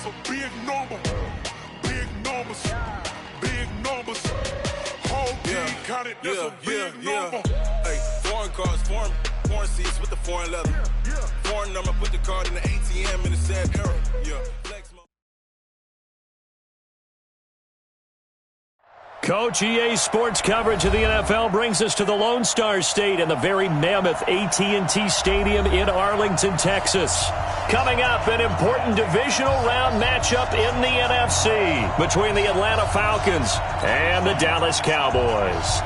for big number. Big numbers. Big numbers. Whole team counted, that's a big number. Hey, foreign cars, foreign seats with the foreign leather. Foreign number, put the card in the ATM in the sad era. Flex mode. Coach, EA Sports coverage of the NFL brings us to the Lone Star State and the very mammoth AT&T Stadium in Arlington, Texas. Coming up, an important divisional round matchup in the NFC between the Atlanta Falcons and the Dallas Cowboys.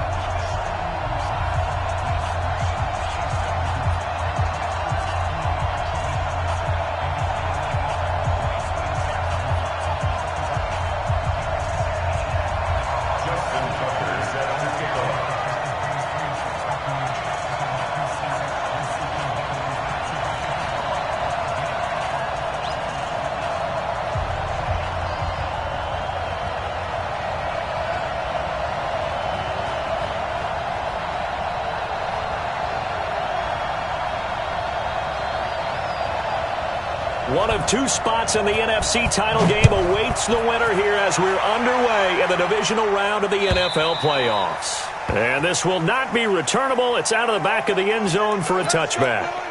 One of two spots in the NFC title game awaits the winner here as we're underway in the divisional round of the NFL playoffs. And this will not be returnable. It's out of the back of the end zone for a touchback.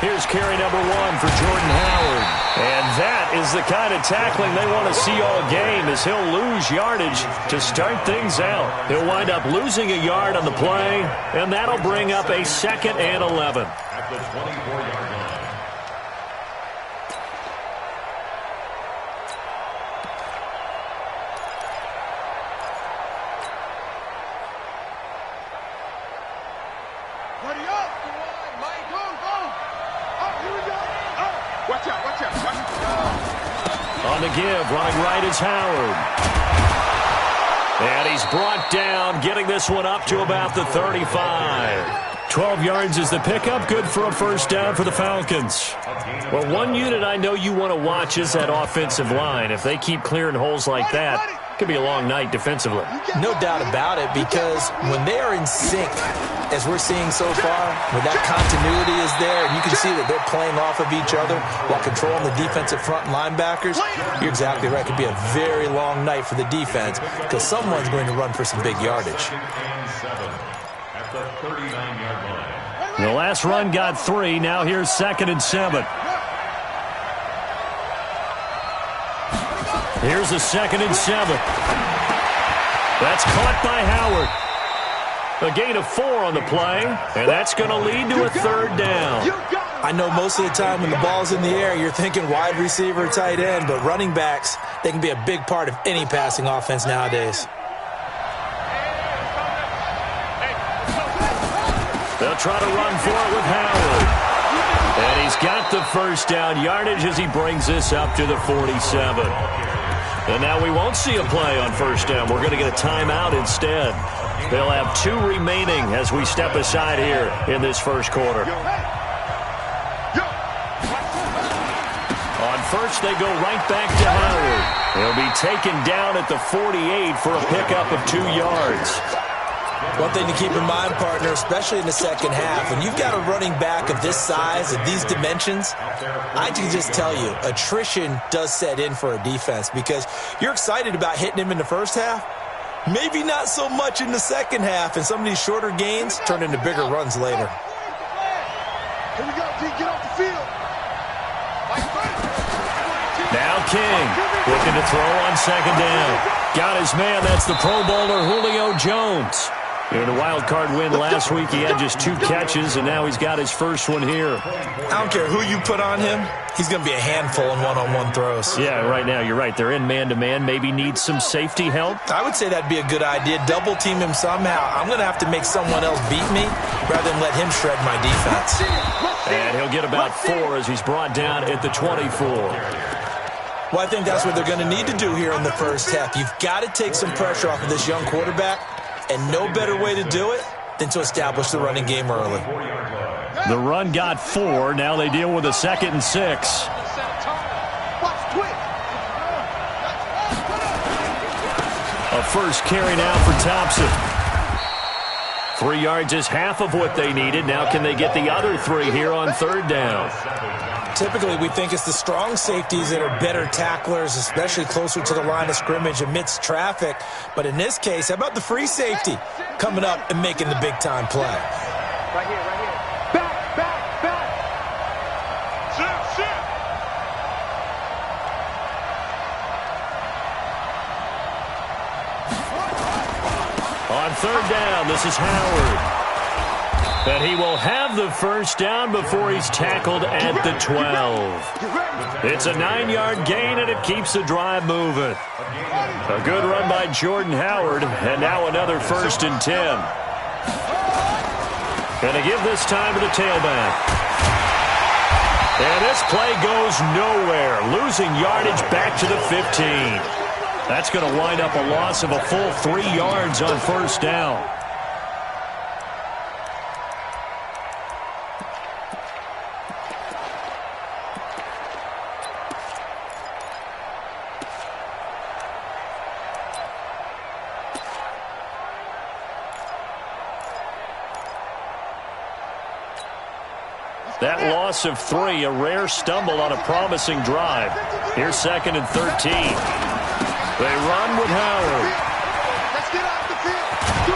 Here's carry number 1 for Jordan Howard. And that is the kind of tackling they want to see all game, as he'll lose yardage to start things out. He'll wind up losing a yard on the play, and that'll bring up a 2nd and 11. At the 24-yard line. On the give, running right is Howard. And he's brought down, getting this one up to about the 35. 12 yards is the pickup, good for a first down for the Falcons. Well, one unit I know you want to watch is that offensive line. If they keep clearing holes like that, it could be a long night defensively. No doubt about it, because when they are in sync, as we're seeing so far, when that continuity is there, and you can see that they're playing off of each other while controlling the defensive front linebackers, you're exactly right. It could be a very long night for the defense because someone's going to run for some big yardage. At the 39-yard line. The last run got 3. Now here's 2nd and 7. Here's a 2nd and 7. That's caught by Howard. A gain of 4 on the play, and that's going to lead to a 3rd down. I know most of the time when the ball's in the air, you're thinking wide receiver, tight end, but running backs, they can be a big part of any passing offense nowadays. They'll try to run for it with Howard. And he's got the 1st down yardage as he brings this up to the 47. And now we won't see a play on 1st down. We're going to get a timeout instead. They'll have 2 remaining as we step aside here in this 1st quarter. On 1st, they go right back to Howard. He'll be taken down at the 48 for a pickup of 2 yards. One thing to keep in mind, partner, especially in the second half, when you've got a running back of this size, of these dimensions, I can just tell you, attrition does set in for a defense because you're excited about hitting him in the first half, maybe not so much in the second half, and some of these shorter gains turn into bigger runs later. Here we go, D, get off the field. Now King looking to throw on 2nd down. Got his man, that's the Pro Bowler Julio Jones. In a wild card win last week, he had just 2 catches, and now he's got his 1st one here. I don't care who you put on him, he's going to be a handful in one-on-one throws. Yeah, right now, you're right. They're in man-to-man. Maybe need some safety help. I would say that'd be a good idea. Double team him somehow. I'm going to have to make someone else beat me rather than let him shred my defense. And he'll get about 4 as he's brought down at the 24. Well, I think that's what they're going to need to do here in the first half. You've got to take some pressure off of this young quarterback, and no better way to do it than to establish the running game early. The run got 4. Now they deal with a 2nd and 6. A 1st carry now for Thompson. 3 yards is half of what they needed. Now can they get the other 3 here on 3rd down? Typically, we think it's the strong safeties that are better tacklers, especially closer to the line of scrimmage amidst traffic. But in this case, how about the free safety coming up and making the big-time play? Right here, right here. Back, back, back. Sit. On 3rd down, this is Howard. But he will have the 1st down before he's tackled at the 12. It's a 9-yard gain, and it keeps the drive moving. A good run by Jordan Howard, and now another 1st and 10. And to give this time to the tailback. And this play goes nowhere, losing yardage back to the 15. That's going to wind up a loss of a full 3 yards on 1st down. That loss of 3, a rare stumble on a promising drive. Here's 2nd and 13. They run with Howard.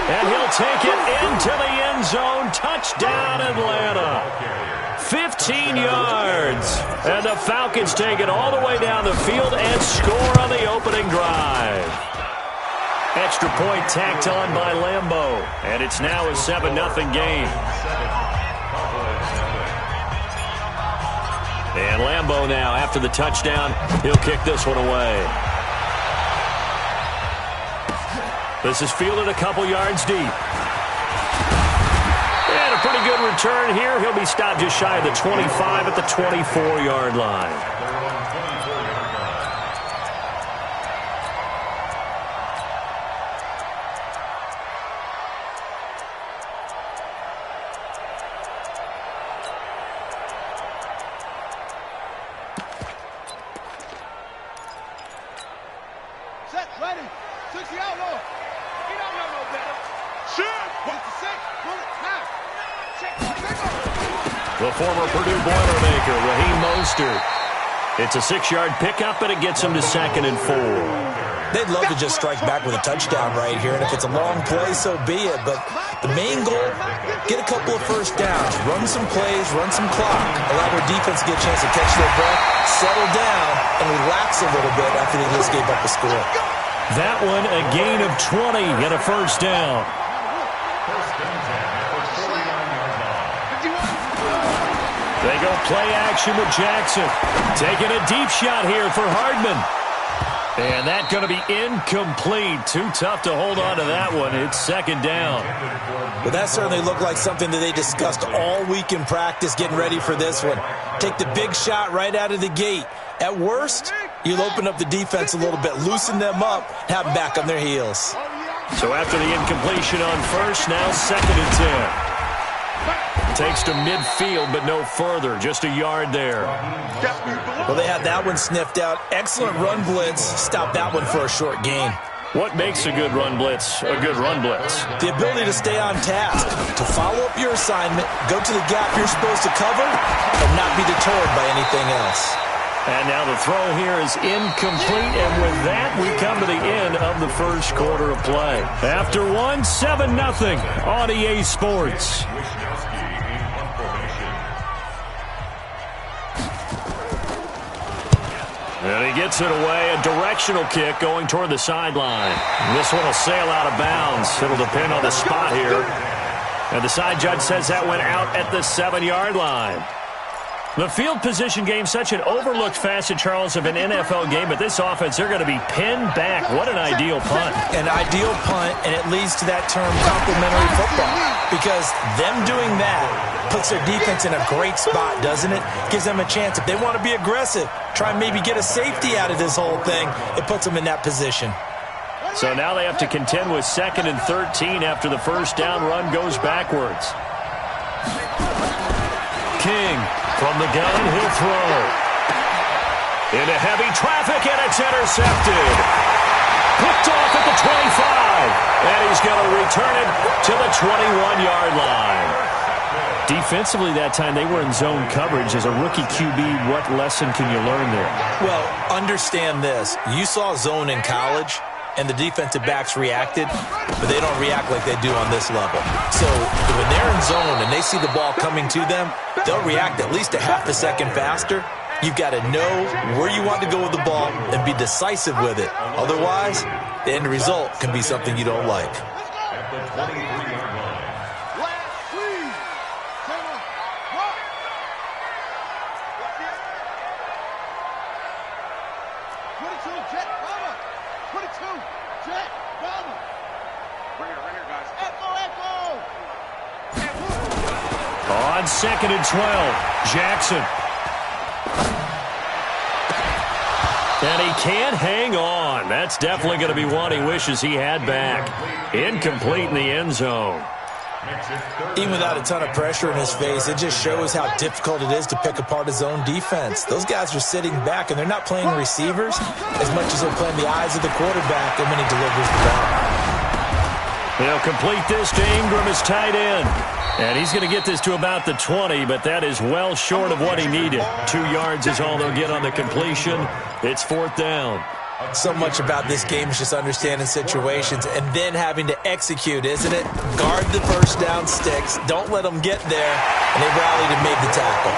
And he'll take it into the end zone. Touchdown, Atlanta. 15 yards. And the Falcons take it all the way down the field and score on the opening drive. Extra point tacked on by Lambeau. And it's now a 7-0 game. And Lambeau now, after the touchdown, he'll kick this one away. This is fielded a couple yards deep. And a pretty good return here. He'll be stopped just shy of the 25 at the 24-yard line. The former Purdue Boilermaker, Raheem Mostert. It's a 6-yard pickup, and it gets him to 2nd and 4. They'd love to just strike back with a touchdown right here, and if it's a long play, so be it. But the main goal, get a couple of first downs, run some plays, run some clock, allow their defense to get a chance to catch their breath, settle down, and relax a little bit after they just gave up the score. That one, a gain of 20 and a first down. They go play action with Jackson. Taking a deep shot here for Hardman. And that's going to be incomplete. Too tough to hold on to that one. It's second down. Well, that certainly looked like something that they discussed all week in practice getting ready for this one. Take the big shot right out of the gate. At worst, you'll open up the defense a little bit, loosen them up, have them back on their heels. So after the incompletion on first, now second and 10. Takes to midfield, but no further. Just a yard there. Well, they had that one sniffed out. Excellent run blitz. Stop that one for a short gain. What makes a good run blitz a good run blitz? The ability to stay on task, to follow up your assignment, go to the gap you're supposed to cover, and not be deterred by anything else. And now the throw here is incomplete, and with that, we come to the end of the first quarter of play. After one, 7-0 on EA Sports. And he gets it away, a directional kick going toward the sideline. This one will sail out of bounds. It'll depend on the spot here. And the side judge says that went out at the 7-yard line. The field position game, such an overlooked facet, Charles, of an NFL game, but this offense, they're going to be pinned back. What an ideal punt. An ideal punt, and it leads to that term complementary football, because them doing that puts their defense in a great spot, doesn't it? Gives them a chance. If they want to be aggressive, try and maybe get a safety out of this whole thing, it puts them in that position. So now they have to contend with 2nd and 13 after the first down run goes backwards. King from the gun, he'll throw. Into heavy traffic, and it's intercepted. Picked off at the 25. And he's going to return it to the 21-yard line. Defensively that time, they were in zone coverage. As a rookie QB, what lesson can you learn there? Well, understand this. You saw zone in college, and the defensive backs reacted, but they don't react like they do on this level. So when they're in zone and they see the ball coming to them, they'll react at least a half a second faster. You've got to know where you want to go with the ball and be decisive with it. Otherwise, the end result can be something you don't like. On 2nd and 12, Jackson. And he can't hang on. That's definitely going to be one he wishes he had back. Incomplete in the end zone. Even without a ton of pressure in his face, it just shows how difficult it is to pick apart his own defense. Those guys are sitting back, and they're not playing receivers as much as they're playing the eyes of the quarterback and when he delivers the ball. They'll complete this to Ingram as tight end. And he's going to get this to about the 20, but that is well short of what he needed. 2 yards is all they'll get on the completion. It's 4th down. So much about this game is just understanding situations and then having to execute, isn't it? Guard the first down sticks. Don't let them get there. And they rallied and made the tackle.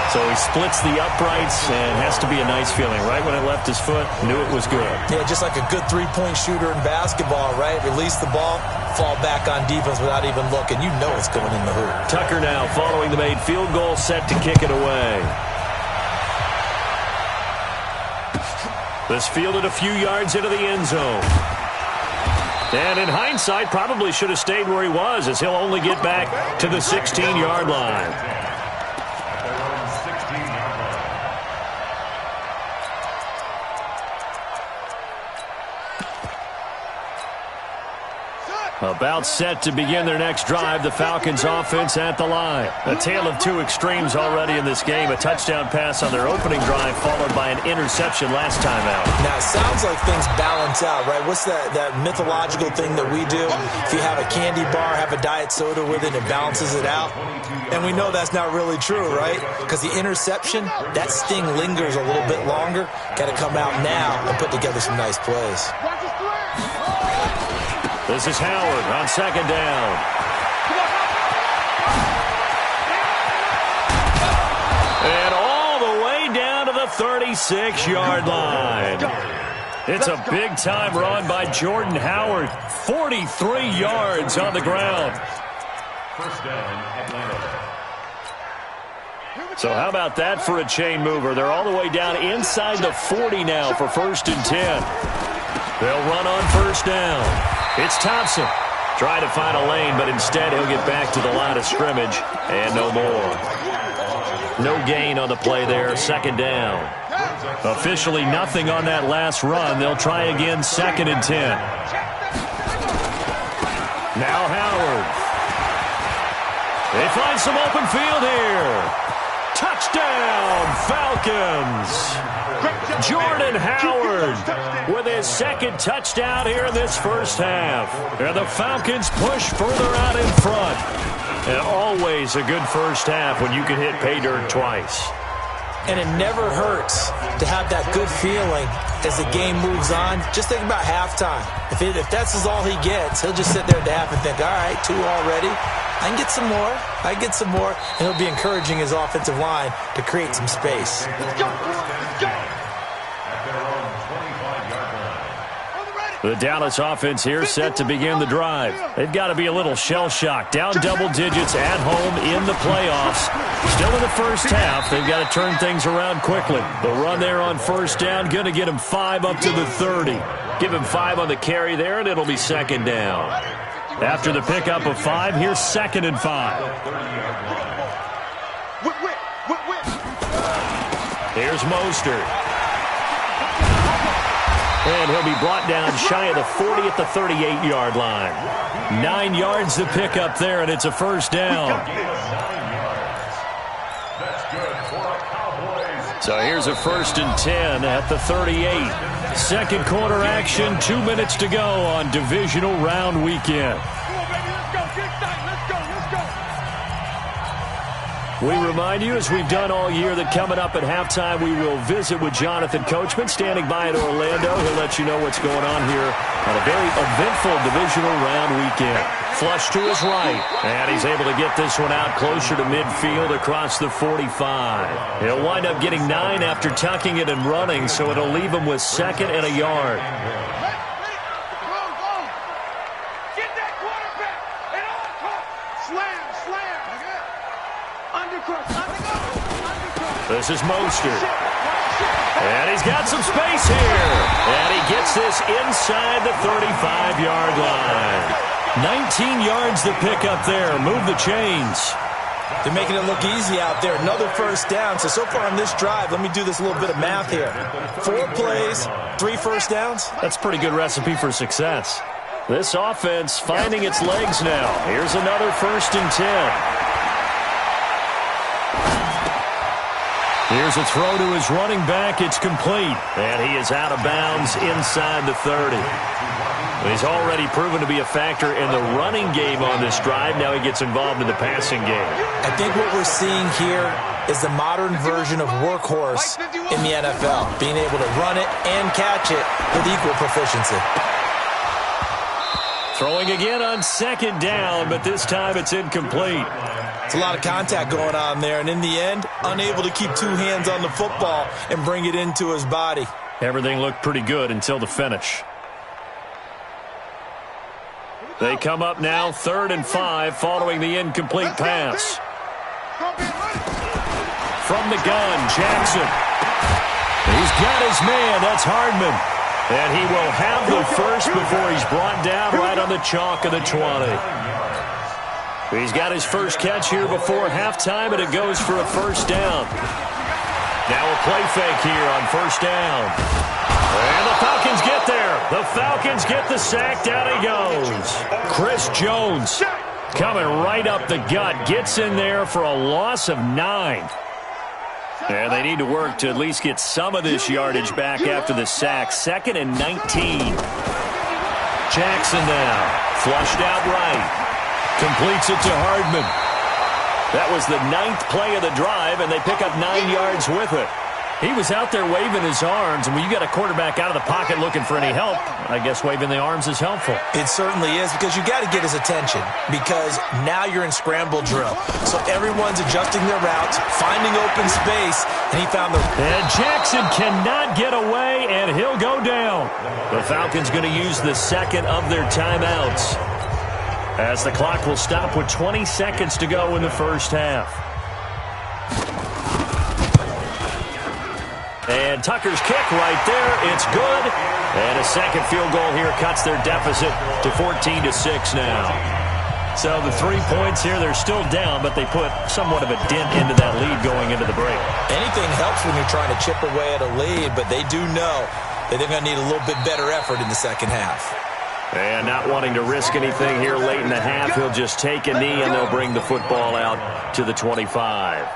So he splits the uprights, and has to be a nice feeling. Right when it left his foot, knew it was good. Yeah, just like a good three-point shooter in basketball, right? Release the ball, fall back on defense without even looking. You know it's going in the hoop. Tucker now following the made field goal, set to kick it away. This fielded a few yards into the end zone. And in hindsight, probably should have stayed where he was, as he'll only get back to the 16-yard line. About set to begin their next drive, the Falcons offense at the line. A tale of two extremes already in this game. A touchdown pass on their opening drive followed by an interception last time out. Now, it sounds like things balance out, right? What's that mythological thing that we do? If you have a candy bar, have a diet soda with it, it balances it out. And we know that's not really true, right? Because the interception, that sting lingers a little bit longer. Got to come out now and put together some nice plays. This is Howard on second down. And all the way down to the 36-yard line. It's a big-time run by Jordan Howard. 43 yards on the ground. First down, Atlanta. So how about that for a chain mover? They're all the way down inside the 40 now for 1st and 10. They'll run on first down. It's Thompson. Trying to find a lane, but instead he'll get back to the line of scrimmage and no more. No gain on the play there. Second down. Officially nothing on that last run. They'll try again 2nd and 10. Now Howard. They find some open field here. Touchdown, Falcons. Jordan Howard with his second touchdown here in this first half. And the Falcons push further out in front. And always a good first half when you can hit pay dirt twice. And it never hurts to have that good feeling as the game moves on. Just think about halftime. If that's all he gets, he'll just sit there at the half and think, all right, 2 already. I can get some more. I can get some more. And he'll be encouraging his offensive line to create some space. Let's go. Let's go. The Dallas offense here set to begin the drive. They've got to be a little shell-shocked. Down double digits at home in the playoffs. Still in the first half. They've got to turn things around quickly. The run there on first down, going to get him 5 up to the 30. Give him 5 on the carry there, and it'll be second down. After the pickup of 5, here's 2nd and 5. Here's Mostert. And he'll be brought down shy of the 40 at the 38-yard line. 9 yards to pick up there, and it's a first down. So here's a 1st and 10 at the 38. Second quarter action, 2 minutes to go on divisional round weekend. We remind you, as we've done all year, that coming up at halftime, we will visit with Jonathan Coachman, standing by in Orlando. He'll let you know what's going on here on a very eventful divisional round weekend. Flush to his right, and he's able to get this one out closer to midfield across the 45. He'll wind up getting 9 after tucking it and running, so it'll leave him with 2nd and a yard. This is Mostert. And he's got some space here. And he gets this inside the 35-yard line. 19 yards to pick up there. Move the chains. They're making it look easy out there. Another first down. So far on this drive, let me do this little bit of math here. 4 plays, 3 first downs. That's a pretty good recipe for success. This offense finding its legs now. Here's another 1st and 10. Here's a throw to his running back. It's complete. And he is out of bounds inside the 30. He's already proven to be a factor in the running game on this drive. Now he gets involved in the passing game. I think what we're seeing here is the modern version of workhorse in the NFL. Being able to run it and catch it with equal proficiency. Throwing again on 2nd down, but this time it's incomplete. It's a lot of contact going on there, and in the end, unable to keep 2 hands on the football and bring it into his body. Everything looked pretty good until the finish. They come up now 3rd and 5 following the incomplete pass. From the gun, Jackson. He's got his man. That's Hardman. And he will have the first before he's brought down right on the chalk of the 20. He's got his first catch here before halftime, and it goes for a first down. Now a play fake here on first down. And the Falcons get there. The Falcons get the sack. Down he goes. Chris Jones coming right up the gut. Gets in there for a loss of 9. And they need to work to at least get some of this yardage back after the sack. 2nd and 19. Jackson now. Flushed out right. Completes it to Hardman. That was the 9th play of the drive, and they pick up 9 yards with it. He was out there waving his arms, and when you got a quarterback out of the pocket looking for any help, I guess waving the arms is helpful. It certainly is, because you got to get his attention, because now you're in scramble drill. So everyone's adjusting their routes, finding open space, and he found the... And Jackson cannot get away, and he'll go down. The Falcons going to use the 2nd of their timeouts, as the clock will stop with 20 seconds to go in the first half. And Tucker's kick right there. It's good. And a second field goal here cuts their deficit to 14-6 now. So the 3 points here, they're still down, but they put somewhat of a dent into that lead going into the break. Anything helps when you're trying to chip away at a lead, but they do know that they're going to need a little bit better effort in the second half. And not wanting to risk anything here late in the half, he'll just take a knee and they'll bring the football out to the 25.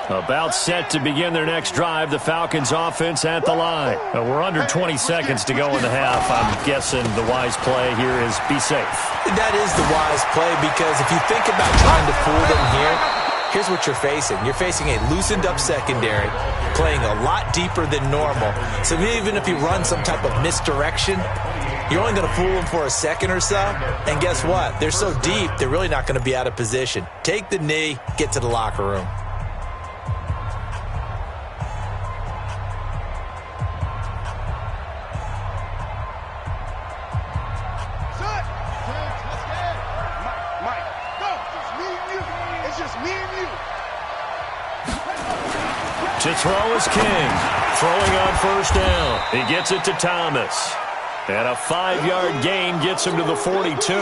About set to begin their next drive, the Falcons offense at the line. We're under 20 seconds to go in the half. I'm guessing the wise play here is be safe. That is the wise play, because if you think about trying to fool them here, here's what you're facing. You're facing a loosened up secondary, playing a lot deeper than normal. So even if you run some type of misdirection, you're only going to fool them for a second or so. And guess what? They're so deep, they're really not going to be out of position. Take the knee, get to the locker room. To throw is King. Throwing on first down. He gets it to Thomas. And a 5-yard gain gets him to the 42.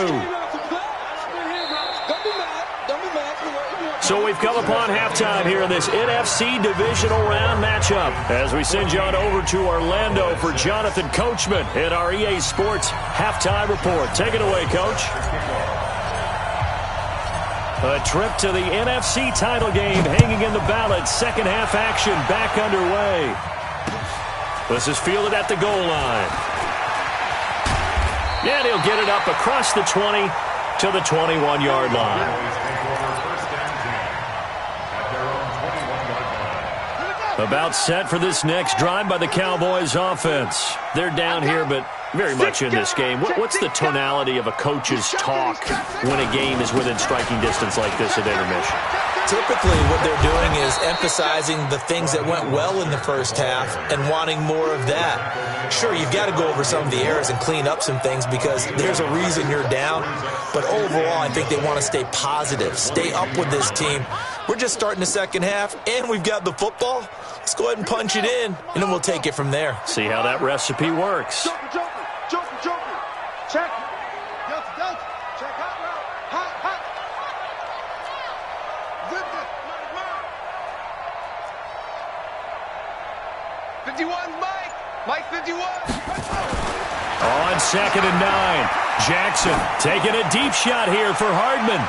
So we've come upon halftime here in this NFC divisional round matchup, as we send you on over to Orlando for Jonathan Coachman in our EA Sports halftime report. Take it away, Coach. A trip to the NFC title game hanging in the balance. Second half action back underway. This is fielded at the goal line. And he'll get it up across the 20 to the 21-yard line. About set for this next drive by the Cowboys offense. They're down here, but very much in this game. What's the tonality of a coach's talk when a game is within striking distance like this at intermission? Typically, what they're doing is emphasizing the things that went well in the first half and wanting more of that. Sure, you've got to go over some of the errors and clean up some things because there's a reason you're down. But overall, I think they want to stay positive, stay up with this team. We're just starting the second half, and we've got the football. Let's go ahead and punch it in, and then we'll take it from there. See how that recipe works. Joker. Check. Delta. Check hot route. Hot. Zip it. 51, Mike 51. On 2nd and 9. Jackson taking a deep shot here for Hardman.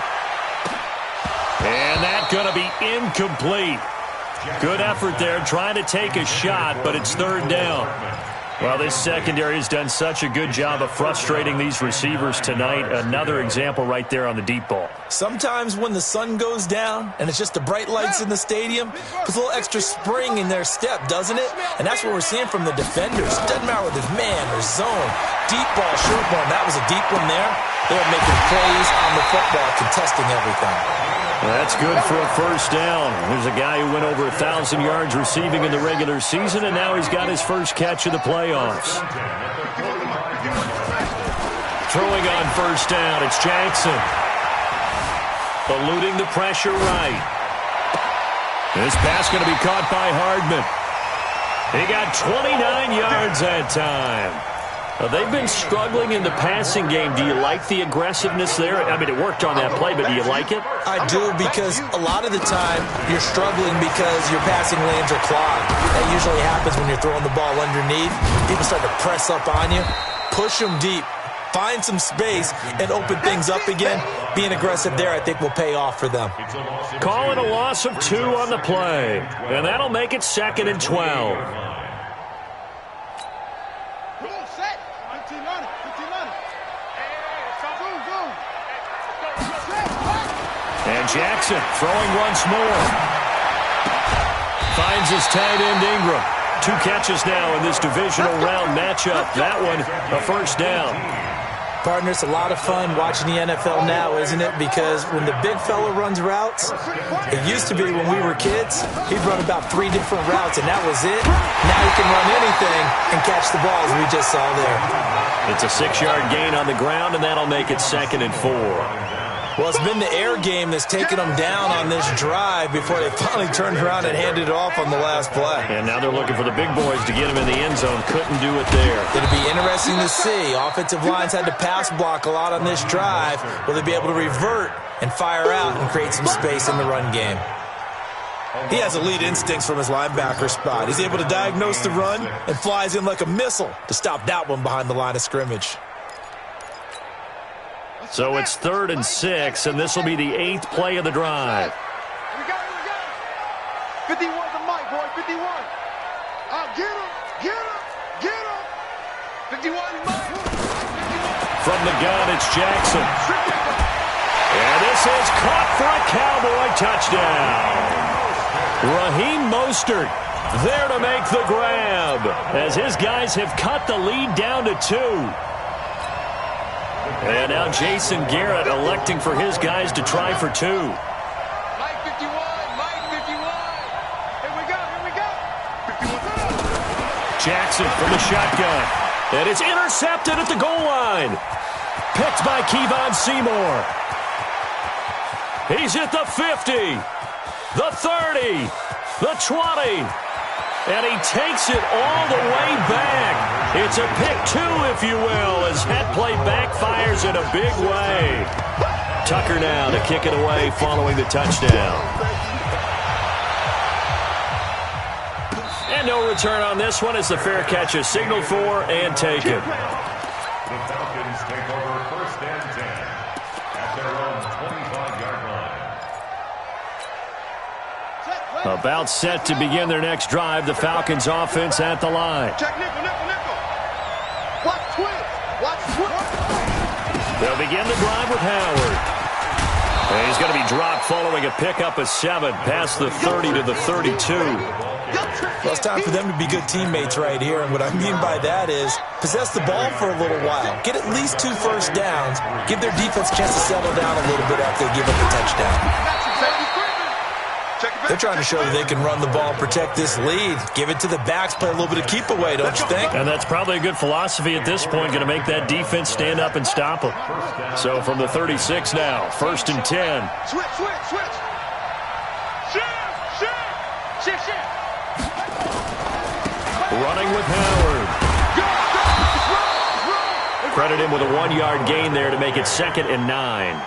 And that's going to be incomplete. Good effort there, trying to take a shot, but it's third down. Well, this secondary has done such a good job of frustrating these receivers tonight. Another example right there on the deep ball. Sometimes when the sun goes down and it's just the bright lights in the stadium, puts a little extra spring in their step, doesn't it? And that's what we're seeing from the defenders. It doesn't matter whether it's man or zone. Deep ball, short ball, that was a deep one there. They're making plays on the football, contesting everything. That's good for a first down. There's a guy who went over 1,000 yards receiving in the regular season, and now he's got his first catch of the playoffs. Throwing on first down, it's Jackson. Eluding the pressure right. This pass going to be caught by Hardman. He got 29 yards that time. They've been struggling in the passing game. Do you like the aggressiveness there? I mean, it worked on that play, but do you like it? I do, because a lot of the time you're struggling because your passing lanes are clogged. That usually happens when you're throwing the ball underneath. People start to press up on you. Push them deep. Find some space and open things up again. Being aggressive there, I think, will pay off for them. Calling a loss of 2 on the play. And that'll make it 2nd and 12. And Jackson throwing once more. Finds his tight end Ingram. 2 catches now in this divisional round matchup. That one, a first down. Partner, it's a lot of fun watching the NFL now, isn't it? Because when the big fella runs routes, it used to be when we were kids, he'd run about 3 different routes, and that was it. Now he can run anything and catch the balls we just saw there. It's a 6-yard gain on the ground, and that'll make it 2nd and 4. Well, it's been the air game that's taken them down on this drive before they finally turned around and handed it off on the last play. And now they're looking for the big boys to get him in the end zone. Couldn't do it there. It'll be interesting to see. Offensive lines had to pass block a lot on this drive. Will they be able to revert and fire out and create some space in the run game? He has elite instincts from his linebacker spot. He's able to diagnose the run and flies in like a missile to stop that one behind the line of scrimmage. So it's 3rd and 6, and this will be the 8th play of the drive. We got it. 51 to Mike, boy, 51. Get him, get him, get him. 51 Mike. 51. From the gun, it's Jackson. And this is caught for a Cowboy touchdown. Raheem Mostert there to make the grab, as his guys have cut the lead down to 2. And now Jason Garrett electing for his guys to try for 2. Mike 51, Mike 51. Here we go. 51. Jackson from the shotgun. And it's intercepted at the goal line. Picked by Kevon Seymour. He's at the 50, the 30, the 20. And he takes it all the way back. It's a pick 2, if you will, as that play backfires in a big way. Tucker now to kick it away following the touchdown. And no return on this one as the fair catch is signaled for and taken. The Falcons take over 1st and 10 at their own 25-yard line. About set to begin their next drive. The Falcons offense at the line. Check nickel. Watch twist. They'll begin the drive with Howard. And he's going to be dropped following a pickup of 7 past the 30 to the 32. Well, it's time for them to be good teammates right here, and what I mean by that is possess the ball for a little while. Get at least 2 first downs. Give their defense a chance to settle down a little bit after they give up the touchdown. They're trying to show that they can run the ball and protect this lead. Give it to the backs, play a little bit of keep away, don't you think? And that's probably a good philosophy at this point, going to make that defense stand up and stop them. So from the 36 now, 1st and 10. Switch. Shift. Running with Howard. Credit him with a 1-yard gain there to make it 2nd and 9.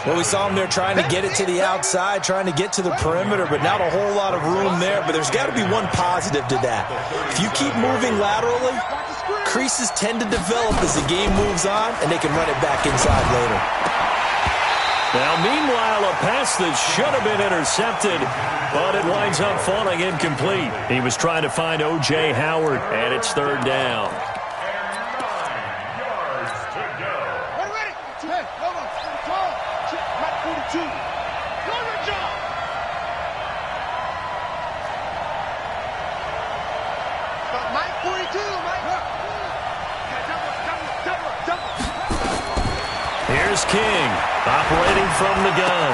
Well, we saw him there trying to get it to the outside, trying to get to the perimeter, but not a whole lot of room there. But there's got to be one positive to that. If you keep moving laterally, creases tend to develop as the game moves on, and they can run it back inside later. Now, meanwhile, a pass that should have been intercepted, but it winds up falling incomplete. He was trying to find O.J. Howard, and it's 3rd down. Here's King, operating from the gun.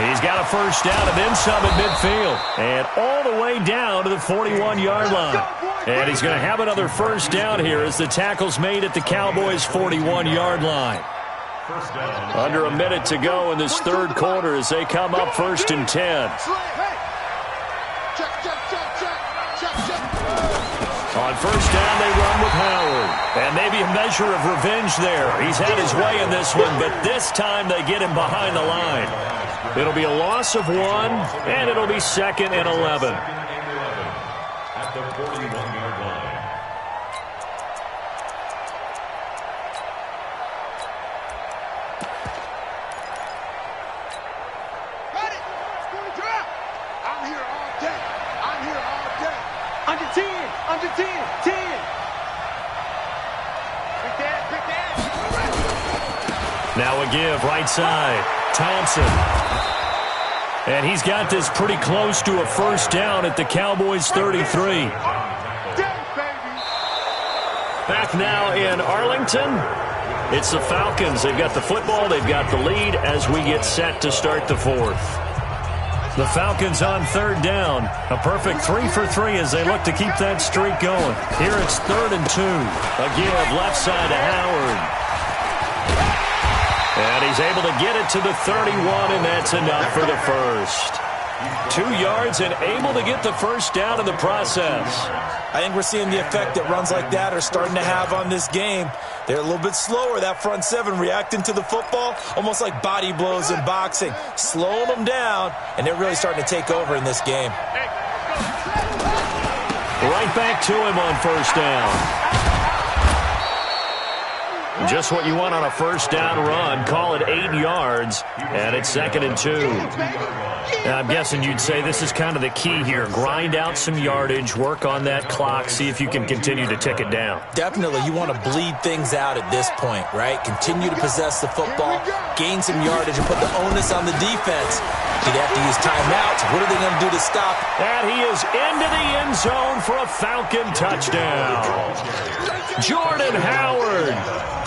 He's got a first down and then some at midfield. And all the way down to the 41-yard line. And he's going to have another first down here as the tackle's made at the Cowboys' 41-yard line. Under a minute to go in this 3rd quarter as they come up 1st and 10. On first down, they run with Howard. And maybe a measure of revenge there. He's had his way in this one, but this time they get him behind the line. It'll be a loss of 1, and it'll be 2nd and 11. At the 41-yard line. I'm here all day. I'm here all day. Under 10. Under 10. 10. Quick dad. Now a give, right side. Thompson. And he's got this pretty close to a first down at the Cowboys' 33. Back now in Arlington. It's the Falcons. They've got the football. They've got the lead as we get set to start the 4th. The Falcons on 3rd down. A perfect 3 for 3 as they look to keep that streak going. Here it's 3rd and 2. A give left side to Howard. And he's able to get it to the 31, and that's enough for the first. 2 yards and able to get the first down in the process. I think we're seeing the effect that runs like that are starting to have on this game. They're a little bit slower, that front 7, reacting to the football, almost like body blows in boxing, slowing them down, and they're really starting to take over in this game. Right back to him on first down. Just what you want on a first down run. Call it 8 yards, and it's 2nd and 2. Now, I'm guessing you'd say this is kind of the key here. Grind out some yardage, work on that clock, see if you can continue to tick it down. Definitely, you want to bleed things out at this point, right? Continue to possess the football, gain some yardage, and put the onus on the defense. Do they have to use timeouts? What are they going to do to stop? And he is into the end zone for a Falcon touchdown. Jordan Howard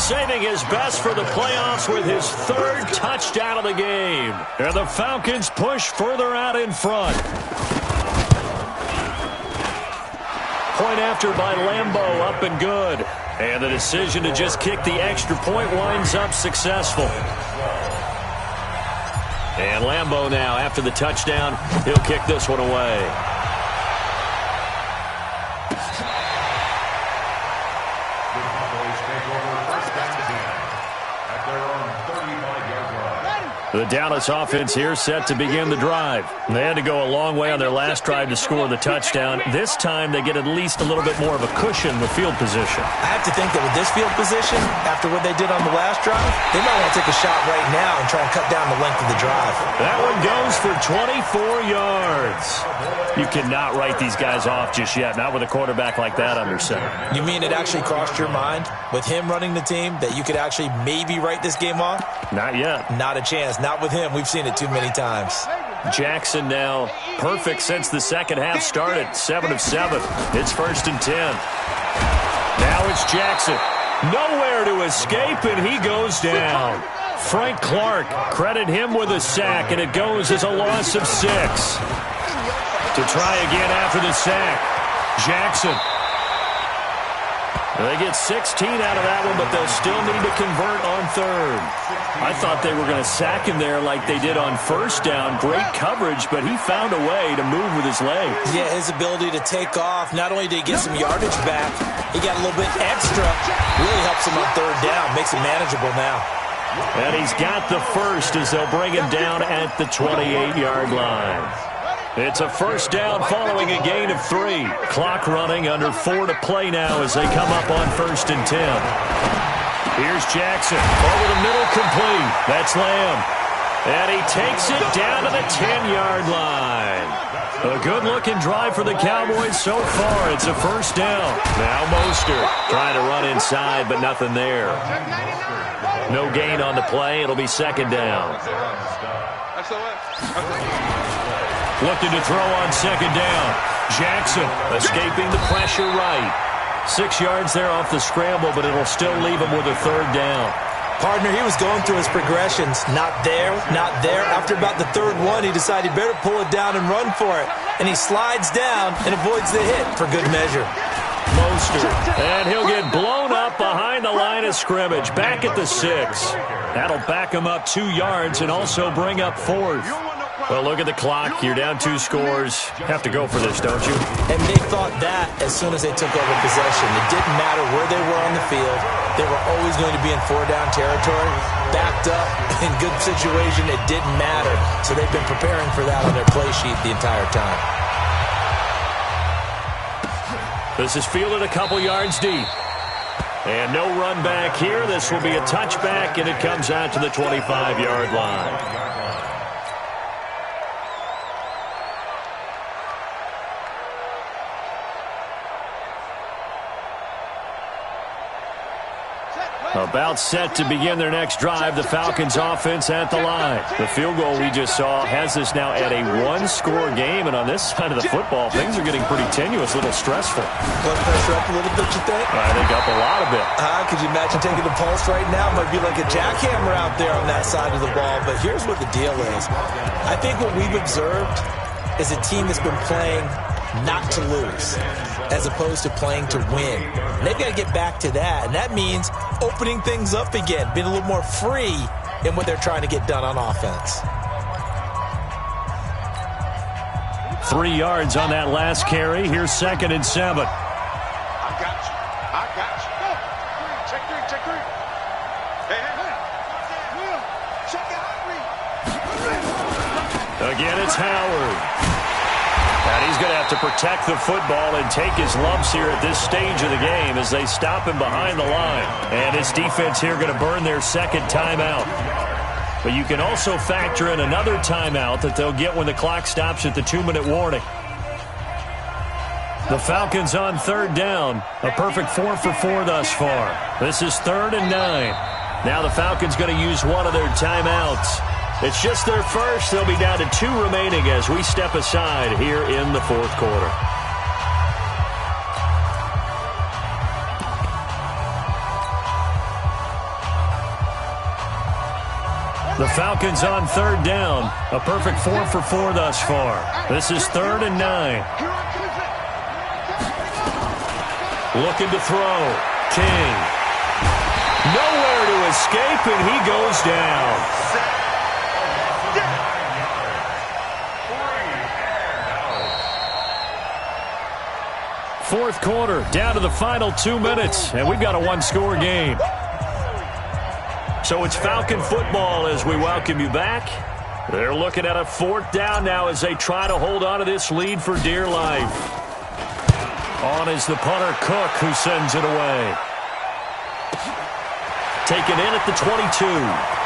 saving his best for the playoffs with his 3rd touchdown of the game. And the Falcons push further out in front. Point after by Lambeau, up and good. And the decision to just kick the extra point winds up successful. And Lambeau now, after the touchdown, he'll kick this one away. The Cowboys take over first and 10 at their own 35-yard line. The Dallas offense here set to begin the drive. They had to go a long way on their last drive to score the touchdown. This time they get at least a little bit more of a cushion with field position. I have to think that with this field position, after what they did on the last drive, they might want to take a shot right now and try and cut down the length of the drive. That one goes for 24 yards. You cannot write these guys off just yet, not with a quarterback like that under center. You mean it actually crossed your mind with him running the team that you could actually maybe write this game off? Not yet. Not a chance. Not with him. We've seen it too many times. Jackson now perfect since the second half started. 7 of 7. It's 1st and 10. Now it's Jackson. Nowhere to escape, and he goes down. Frank Clark, credit him with a sack, and it goes as a loss of 6. To try again after the sack. Jackson. They get 16 out of that one, but they'll still need to convert on 3rd. I thought they were going to sack him there like they did on first down. Great coverage, but he found a way to move with his legs. Yeah, his ability to take off. Not only did he get some yardage back, he got a little bit extra. Really helps him on 3rd down. Makes it manageable now. And he's got the first as they'll bring him down at the 28-yard line. It's a first down following a gain of 3. Clock running, under 4 to play now as they come up on 1st and 10. Here's Jackson. Over the middle, complete. That's Lamb. And he takes it down to the 10-yard line. A good-looking drive for the Cowboys so far. It's a first down. Now Mostert trying to run inside, but nothing there. No gain on the play. It'll be 2nd down. Looking to throw on 2nd down. Jackson escaping the pressure right. 6 yards there off the scramble, but it'll still leave him with a 3rd down. Partner, he was going through his progressions. Not there, not there. After about the 3rd one, he decided he better pull it down and run for it. And he slides down and avoids the hit for good measure. Mostert. And he'll get blown up behind the line of scrimmage. Back at the 6. That'll back him up 2 yards and also bring up 4th. Well, look at the clock. You're down 2 scores. Have to go for this, don't you? And they thought that as soon as they took over possession. It didn't matter where they were on the field. They were always going to be in 4-down territory. Backed up, in good situation, it didn't matter. So they've been preparing for that on their play sheet the entire time. This is fielded a couple yards deep. And no run back here. This will be a touchback, and it comes out to the 25-yard line. About set to begin their next drive, the Falcons offense at the line. The field goal we just saw has us now at a 1-score game, and on this side of the football, things are getting pretty tenuous, a little stressful. Blood pressure up a little bit, you think? I think up a lot of it. Could you imagine taking the pulse right now? Might be like a jackhammer out there on that side of the ball, but here's what the deal is. I think what we've observed is a team that's been playing not to lose, as opposed to playing to win. And they've got to get back to that, and that means opening things up again, being a little more free in what they're trying to get done on offense. 3 yards on that last carry. Here's 2nd and 7. I got you. I got you. Go. Check 3. Check 3. Hey. Check out 3. Again, it's Howard. And he's going to have to protect the football and take his lumps here at this stage of the game as they stop him behind the line. And his defense here going to burn their 2nd timeout. But you can also factor in another timeout that they'll get when the clock stops at the 2-minute warning. The Falcons on 3rd down. A perfect 4 for 4 thus far. This is 3rd and 9. Now the Falcons going to use one of their timeouts. It's just their first. They'll be down to 2 remaining as we step aside here in the 4th quarter. The Falcons on 3rd down. A perfect 4 for 4 thus far. This is 3rd and 9. Looking to throw. King. Nowhere to escape, and he goes down. Fourth quarter, down to the final 2 minutes, and we've got a 1-score game. So it's Falcon football as we welcome you back. They're looking at a 4th down now as they try to hold on to this lead for dear life. On is the punter, Cook, who sends it away. Taken in at the 22.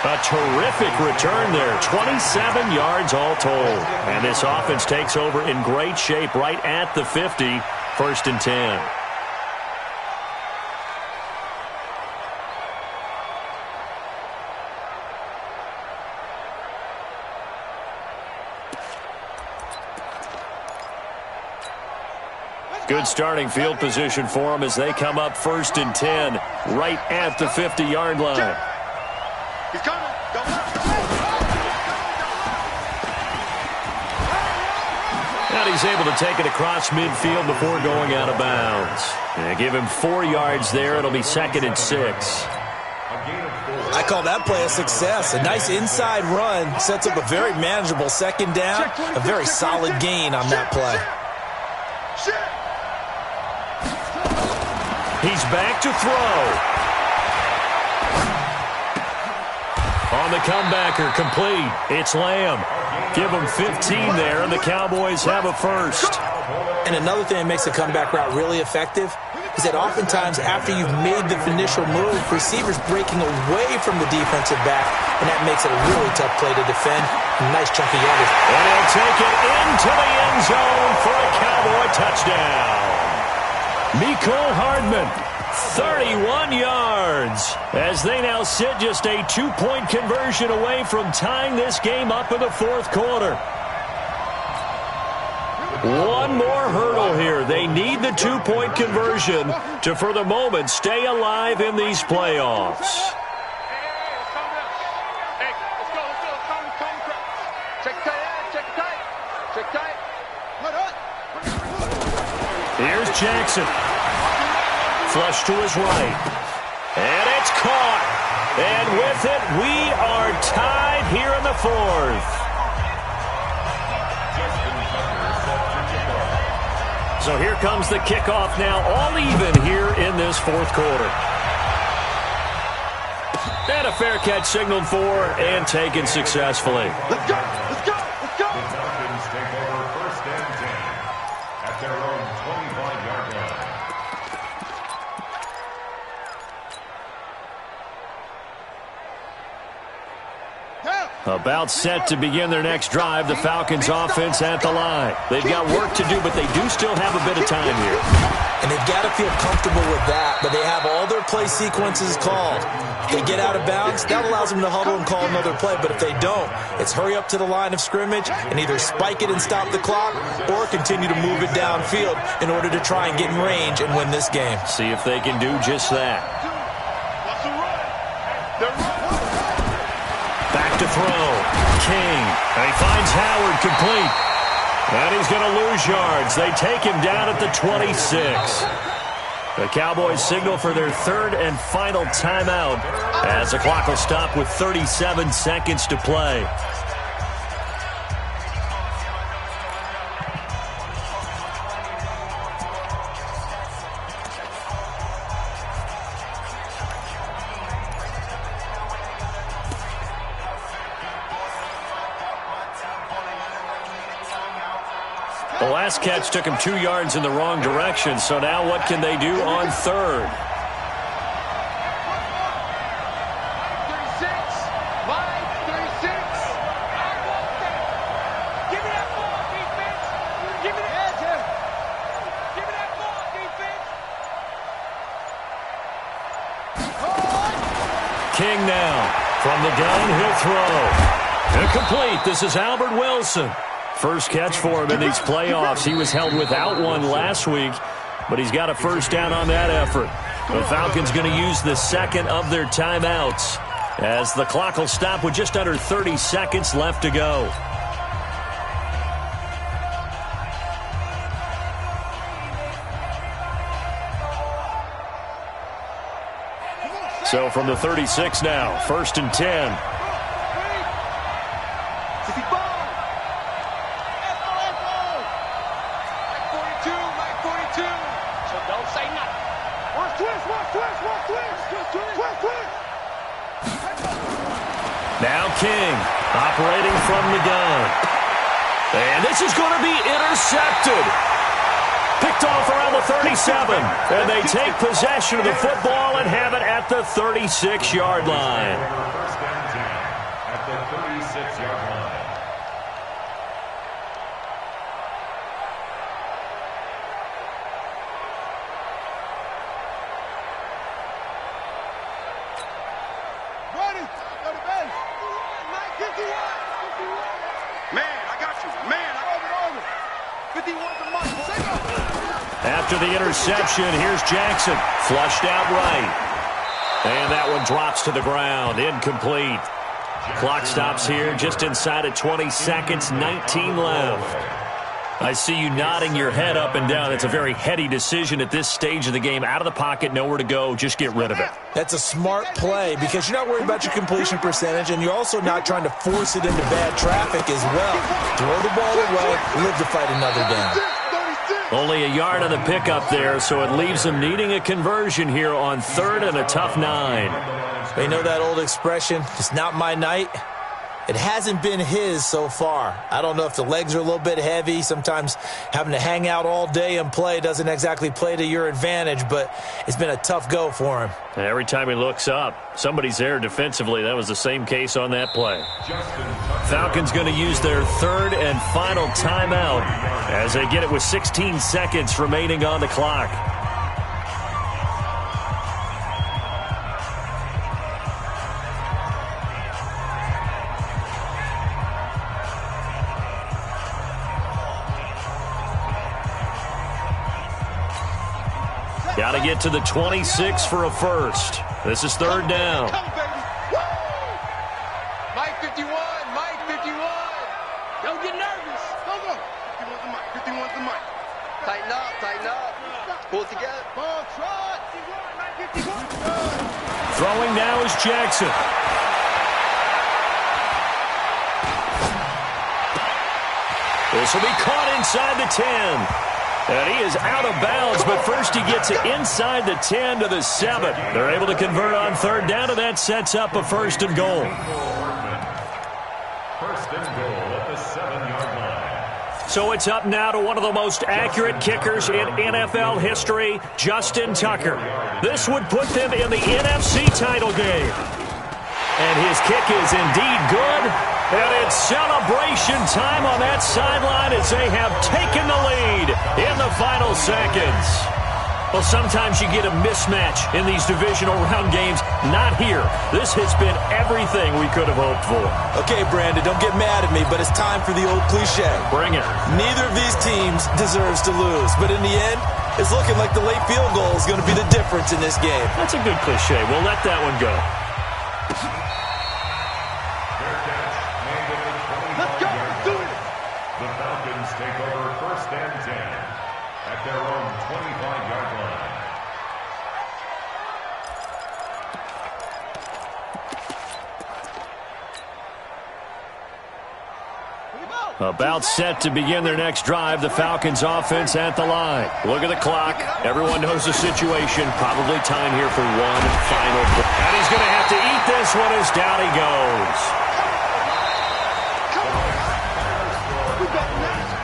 A terrific return there. 27 yards all told. And this offense takes over in great shape right at the 50. 1st and 10. Good starting field position for them as they come up 1st and 10 right at the 50-yard line. He's coming. And he's able to take it across midfield before going out of bounds. And give him 4 yards there. It'll be 2nd and 6. I call that play a success. A nice inside run sets up a very manageable 2nd down. A very solid gain on that play. He's back to throw. On the comebacker, complete. It's Lamb. Give him 15 there, and the Cowboys have a first. And another thing that makes a comeback route really effective is that oftentimes after you've made the initial move, receivers breaking away from the defensive back, and that makes it a really tough play to defend. Nice chunk of yardage. And he'll take it into the end zone for a Cowboy touchdown. Mecole Hardman, 31 yards, as they now sit just a 2-point conversion away from tying this game up in the 4th quarter. One more hurdle here. They need the 2-point conversion to, for the moment, stay alive in these playoffs. Here's Jackson. Flush to his right. And it's caught. And with it, we are tied here in the fourth. So here comes the kickoff now, all even here in this fourth quarter. And a fair catch signaled for and taken successfully. Let's go! Let's go! Let's go! The Falcons take over 1st and 10 at their own 25-yard line. About set to begin their next drive, the Falcons offense at the line. They've got work to do, but they do still have a bit of time here. And they've got to feel comfortable with that, but they have all their play sequences called. If they get out of bounds, that allows them to huddle and call another play, but if they don't, it's hurry up to the line of scrimmage and either spike it and stop the clock or continue to move it downfield in order to try and get in range and win this game. See if they can do just that. Back to throw. King. And he finds Howard complete. And he's going to lose yards. They take him down at the 26. The Cowboys signal for their third and final timeout as the clock will stop with 37 seconds to play. The last catch took him 2 yards in the wrong direction, so now what can they do on third? 36. Mike, 36. Give me that ball, defense. Give me that. Give me that ball, defense. King now. From the gun, he'll throw. Incomplete. This is Albert Wilson. First catch for him in these playoffs. He was held without one last week, but he's got a first down on that effort. The Falcons going to use the second of their timeouts as the clock will stop with just under 30 seconds left to go. So from the 36 now, 1st and 10. Now King, operating from the gun. And this is going to be intercepted. Picked off around the 37. And they take possession of the football and have it at the 36-yard line. 1st and 10 at the 36-yard line. After the interception, here's Jackson. Flushed out right. And that one drops to the ground. Incomplete. Clock stops here just inside of 20 seconds. 19 left. I see you nodding your head up and down. It's a very heady decision at this stage of the game. Out of the pocket, nowhere to go. Just get rid of it. That's a smart play because you're not worried about your completion percentage, and you're also not trying to force it into bad traffic as well. Throw the ball away, live to fight another down. Only a yard on the pickup there, so it leaves them needing a conversion here on third and a tough 9. They know that old expression, it's not my night. It hasn't been his so far. I don't know if the legs are a little bit heavy. Sometimes having to hang out all day and play doesn't exactly play to your advantage, but it's been a tough go for him. Every time he looks up, somebody's there defensively. That was the same case on that play. Falcons going to use their third and final timeout as they get it with 16 seconds remaining on the clock. Got to get to the 26 for a first. This is third down. Mike 51, Mike 51. Don't get nervous. Go. 51's the Mike, 51's the Mike. Tighten up. Pull it together. Ball trot. 51, Mike 51. Throwing now is Jackson. This will be caught inside the 10. And he is out of bounds, but first he gets it inside the 10 to the 7. They're able to convert on third down, and that sets up a 1st and goal. 1st and goal at the 7-yard line. So it's up now to one of the most accurate kickers in NFL history, Justin Tucker. This would put them in the NFC title game. And his kick is indeed good. And it's celebration time on that sideline as they have taken the lead in the final seconds. Well, sometimes you get a mismatch in these divisional round games. Not here. This has been everything we could have hoped for. Okay, Brandon, don't get mad at me, but it's time for the old cliche. Bring it. Neither of these teams deserves to lose, but in the end, it's looking like the late field goal is going to be the difference in this game. That's a good cliche. We'll let that one go. Let's go. Do it. The Falcons take over 1st and 10 at their own 25-yard line. About set to begin their next drive, the Falcons offense at the line. Look at the clock. Everyone knows the situation. Probably time here for one final play. And he's going to have to eat this one as down he goes.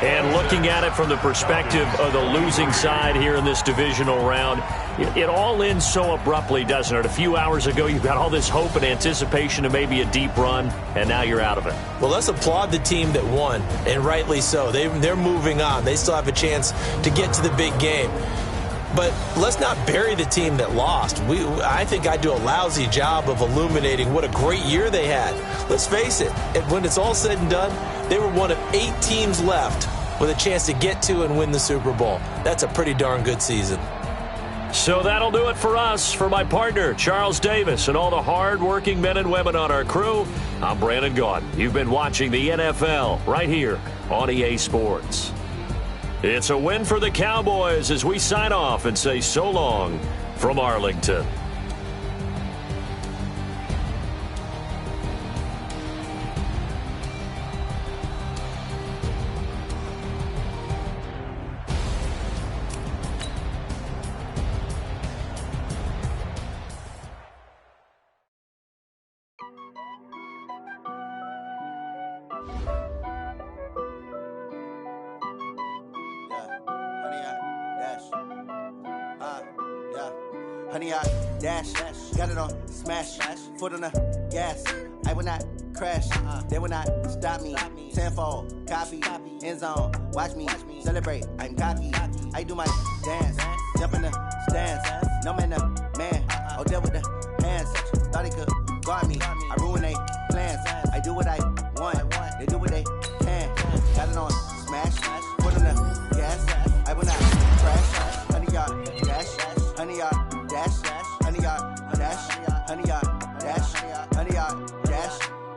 And looking at it from the perspective of the losing side here in this divisional round, it all ends so abruptly, doesn't it? A few hours ago, you got all this hope and anticipation of maybe a deep run, and now you're out of it. Well, let's applaud the team that won, and rightly so. They're moving on. They still have a chance to get to the big game. But let's not bury the team that lost. I think I do a lousy job of illuminating what a great year they had. Let's face it, when it's all said and done, they were one of 8 teams left with a chance to get to and win the Super Bowl. That's a pretty darn good season. So that'll do it for us. For my partner, Charles Davis, and all the hard-working men and women on our crew, I'm Brandon Gaudin. You've been watching the NFL right here on EA Sports. It's a win for the Cowboys as we sign off and say so long from Arlington. Honey, I dash, got it on smash, foot on the gas. I will not crash, they will not stop me. Tenfold, copy, end zone, watch me celebrate. I'm cocky, I do my dance, jump in the stands. No man, oh, deal with the hands. Thought he could guard me, I ruin they plans. I do what I want, they do what they can. Got it on smash, foot on the gas. I will not crash, honey, y'all dash, honey, y'all. Honey,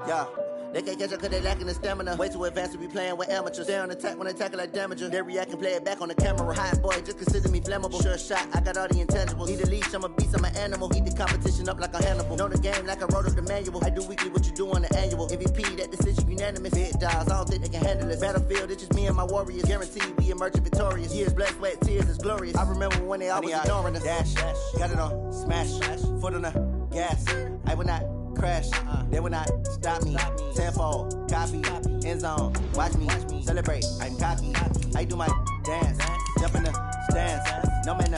yeah. They can't catch up cause they lacking the stamina. Way too advanced to be playing with amateurs. They on attack when they tackle like damager. They react and play it back on the camera. Hot boy, just consider me flammable. Sure shot, I got all the intangibles. Need a leash, I'm a beast, I'm an animal. Heat the competition up like a Hannibal. Know the game like I wrote up the manual. I do weekly what you do on the annual. MVP, that decision unanimous. Big dogs, I don't think they can handle this. Battlefield, it's just me and my warriors. Guaranteed we emerging victorious. Years, blood, sweat, tears, it's glorious. I remember when they always ignoring us. Dash, got it on smash, foot on the gas. I will not crash, they will not stop me. Tenfold, copy, end zone, watch me celebrate. I'm cocky, I do my dance, jump in the stands. No man,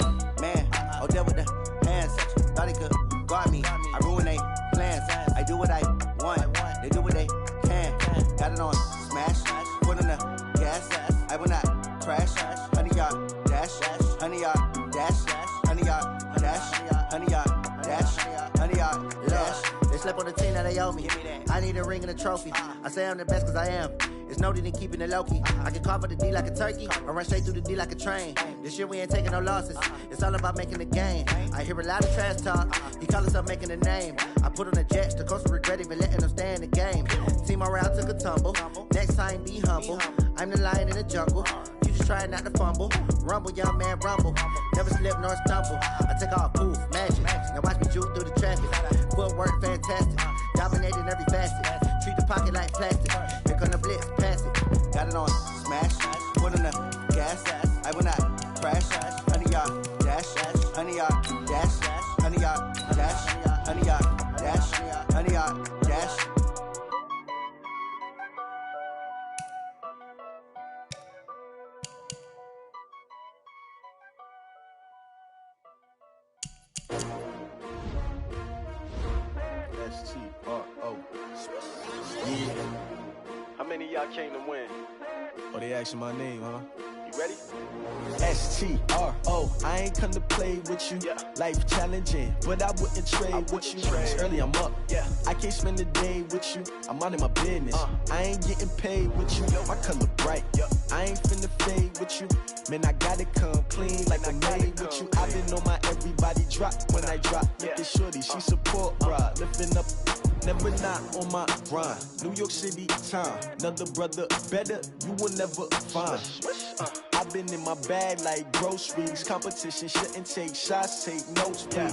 oh, deal with the hands. Thought he could guard me, I ruin they plans. I do what I want, they do what they can. Got it on smash, foot on the gas. I will not crash, honey, y'all dash, honey, y'all dash, honey, y'all dash, honey, y'all dash, honey, y'all dash. They slept on the team that they owe me. I need a ring and a trophy. I say I'm the best cause I am. It's no need in keeping it low-key. I can carve up the D like a turkey or run straight through the D like a train. This year we ain't taking no losses. It's all about making the game. I hear a lot of trash talk. He call himself making a name. I put on the jets. The coach will regret even letting them stay in the game. Team around took a tumble. Next time be humble. I'm the lion in the jungle. You just trying not to fumble. Rumble, young man, rumble. Never slip nor stumble. I take off, poof, magic. Now watch me juke through the traffic. fantastic. Dominating every facet. Treat the pocket like plastic. Pick on the blitz, pass it. Got it on smash. Put on the gas. I will not crash. Honey yard dash. Honey yard dash. Honey yard dash. Honey yard dash. Honey yard dash. S-T-R-O. Yeah. How many of y'all came to win? Oh, they asking my name, huh? You ready? S-T-R-O. I ain't come to play with you. Yeah. Life challenging, but I wouldn't trade with you. It's early, I'm up. Yeah. I can't spend the day with you. I'm out in my business. I ain't getting paid with you. My color bright. I ain't finna fade with you. Man, I gotta come clean like I'm made with you. I've been on my everybody drop when I drop. Look at shorty, she support, bruh. Lifting up, never not on my grind. New York City time, another brother better, you will never find. I've been in my bag like groceries. Competition shouldn't take shots, take notes, please.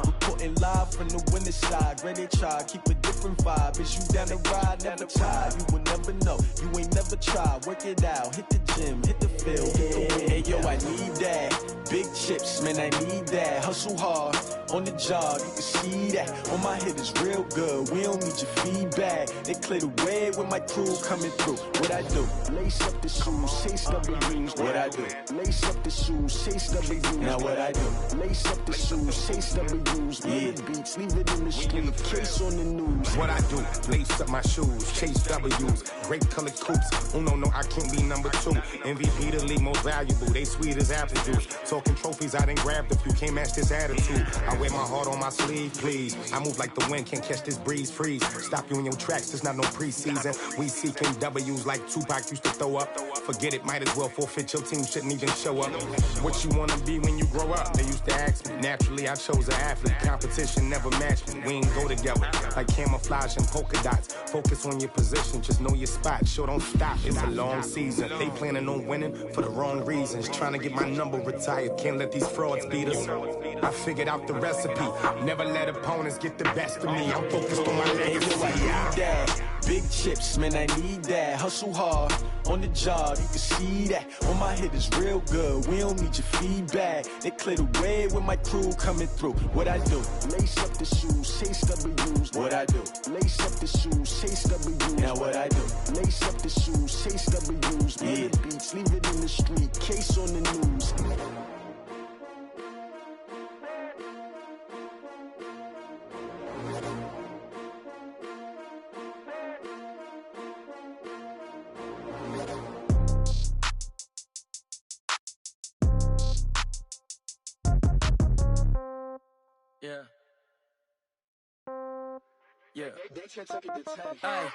Reporting live from the winning side. Ready to try, keep a different vibe. Is you down the ride, never tired. You will never know, you ain't never tried. Work it out, hit the gym, hit the field, hit the wind. Hey yo, I need that. Big chips, man, I need that. Hustle hard, on the job, you can see that. On my hit is real good, we don't need your feedback. They clear the way with my crew coming through. What I do? Lace up the shoes, chase W's. What I do? Lace up the shoes, chase W's. Now what I do? Lace up the shoes, chase W's. Yeah. Beats, leave it in the street, case on the news. What I do? Lace up my shoes, chase W's. Great colored coops. Oh no, I can't be number 2. MVP the league most valuable. They sweet as apple juice. Talking trophies, I done grabbed a few. Can't match this attitude. I wear my heart on my sleeve, please. I move like the wind, can't catch this breeze. Freeze. Stop you in your tracks. There's not no preseason. We seeking W's like Tupac used to throw up. Forget it, might as well forfeit. Your team shouldn't even show up. What you wanna be when you grow up? They used to ask me. Naturally, I chose an athlete. Competition never matched me. We ain't go together like camouflage and polka dots. Focus on your position, just know your spot. Sure, don't stop. It's a long season. They planning on winning for the wrong reasons. Trying to get my number retired. Can't let these frauds beat us. I figured out the recipe. Never let opponents get the best of me. I'm focused on my legacy. I need that. Big chips, man, I need that. Hustle hard, on the job, you can see that. On my hit is real good, we don't need your feedback. They clear the way with my crew coming through. What I do? Lace up the shoes, chase W's. What I do? Lace up the shoes, chase W's. Now what I do? Lace up the shoes, chase W's. Yeah. Beats, leave it in the street, case on the news. Yeah. Yeah.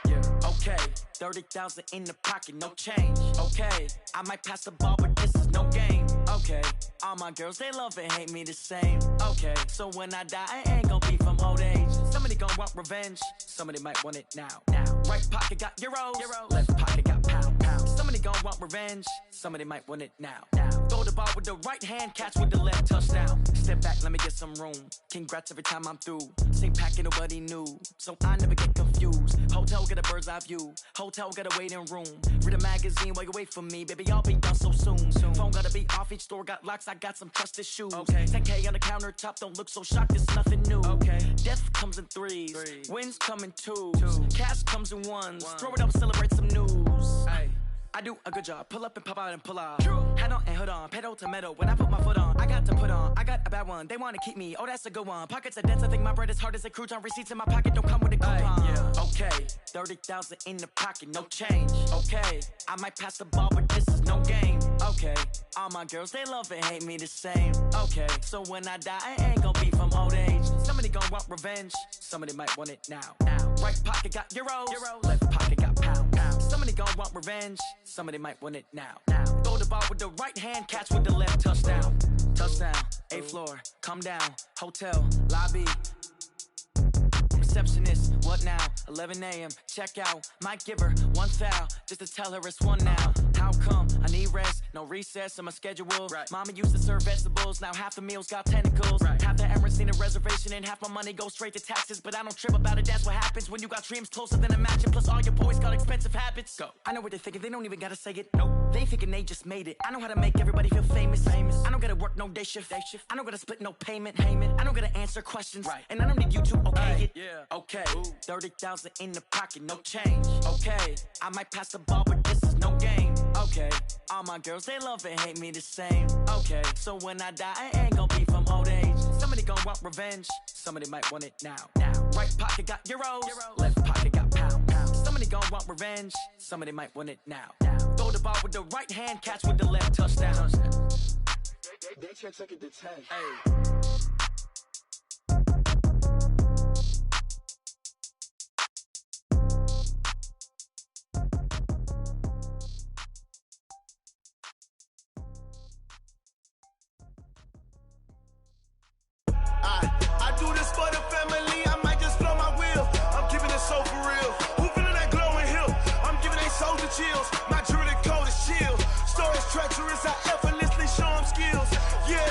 Yeah. Okay. 30,000 in the pocket, no change. Okay. I might pass the ball, but this is no game. Okay. All my girls, they love and hate me the same. Okay. So when I die, I ain't gon' be from old age. Somebody gon' want revenge. Somebody might want it now. Right pocket got euros. Left pocket got pound. Somebody gon' want revenge. Somebody might want it now. Throw the ball with the right hand, catch with the left, touchdown. Step back, let me get some room. Congrats every time I'm through. Same packet, nobody knew. So I never get confused. Hotel get a bird's eye view. Hotel get a waiting room. Read a magazine while you wait for me. Baby, I'll be done so soon. Phone gotta be off, each store got locks. I got some trusted shoes. 10K on the countertop, don't look so shocked, it's nothing new. Death comes in threes. Wins come in twos. Cash comes in ones. Throw it up, celebrate some news. I do a good job. Pull up and pop out and pull out. Head on and hood on. Pedal to metal. When I put my foot on, I got to put on. I got a bad one. They want to keep me. Oh, that's a good one. Pockets are dense. I think my bread is hard as a crouton. Receipts in my pocket don't come with a coupon. Okay. 30,000 in the pocket. No change. Okay. I might pass the ball, but this is no game. Okay. All my girls, they love and hate me the same. Okay. So when I die, I ain't gonna be from old age. Somebody gon' want revenge. Somebody might want it now. Right pocket got euros. Left pocket got pound. Somebody gon' want revenge. Somebody might want it now. Throw the ball with the right hand, catch with the left, touchdown. Touchdown, 8th floor, come down. Hotel, lobby. Receptionist, what now? 11 a.m. Check out, might give her one foul just to tell her it's one now. How come? I need rest, no recess in my schedule. Right. Mama used to serve vegetables, now half the meals got tentacles. Right. Half the Emirates need a reservation and half my money goes straight to taxes. But I don't trip about it, that's what happens when you got dreams closer than a mansion. Plus all your boys got expensive habits. Go. I know what they're thinking, they don't even gotta say it. Nope. They thinking they just made it. I know how to make everybody feel famous. I don't gotta work no day shift. I don't gotta split no payment. I don't gotta answer questions. Right. And I don't need you to okay it. Yeah. Okay. 30,000 in the pocket, no change. Okay. I might pass the ball, but this is no game. Okay. All my girls, they love and hate me the same. Okay. So when I die, I ain't gonna be from old age. Somebody gonna want revenge. Somebody might want it now. Right pocket got euros. Left pocket got pounds. Somebody gonna want revenge. Somebody might want it now. Throw the ball with the right hand, catch with the left, touchdown. They check second to 10. Hey. I do this for the family, I might just blow my wheel. I'm giving it so for real. Who feeling that glowing hill? I'm giving they soldier chills. My jewelry code is chill. Stories treacherous, I effortlessly show them skills. Yeah.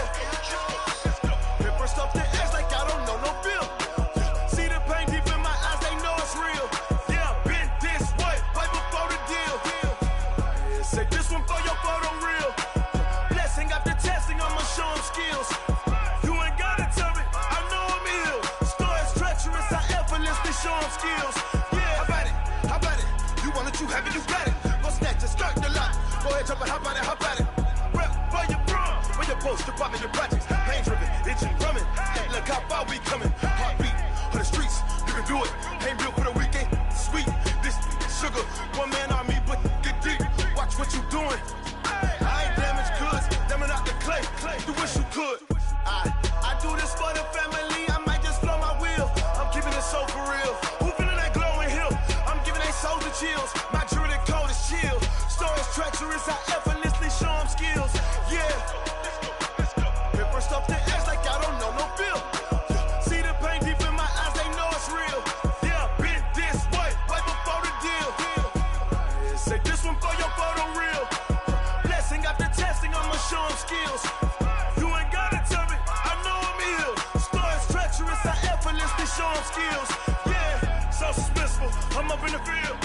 Paper stuff the edge like I don't know no bill. See the pain deep in my eyes, they know it's real. Yeah, been this way, right before the deal. Say this one for your photo real. Blessing after testing, I'ma show them skills. Show them skills. Yeah, how about it? You want it, you have it, you got it. Go snatch it, skirt the lot. Go ahead, jump it, how about it? Rep where you from? Where you post, department, your projects. Pain driven, itching, drumming. Hey, look how far we coming. Heartbeat on the streets, you can do it. Ain't built for the weekend, sweet. This sugar, one man army, but get deep. Watch what you doing. I ain't damaged goods, damning out the clay. You wish you could. I do this for the family. I might just blow my wheel. I'm keeping it so for real. Who feeling that glowing hill? I'm giving they soldier chills. My jewelry code is chill. Stories treacherous, I effortlessly show them skills. Yeah. Paper stuff the edge like I don't know no bill. See the pain deep in my eyes, they know it's real. Yeah, been this way, right before the deal. Say this one for your photo real. Blessing after testing, I'ma show them skills. You ain't gotta tell me, I know I'm ill. Stories treacherous, I effortlessly show them skills. Yeah, so suspenseful, I'm up in the field.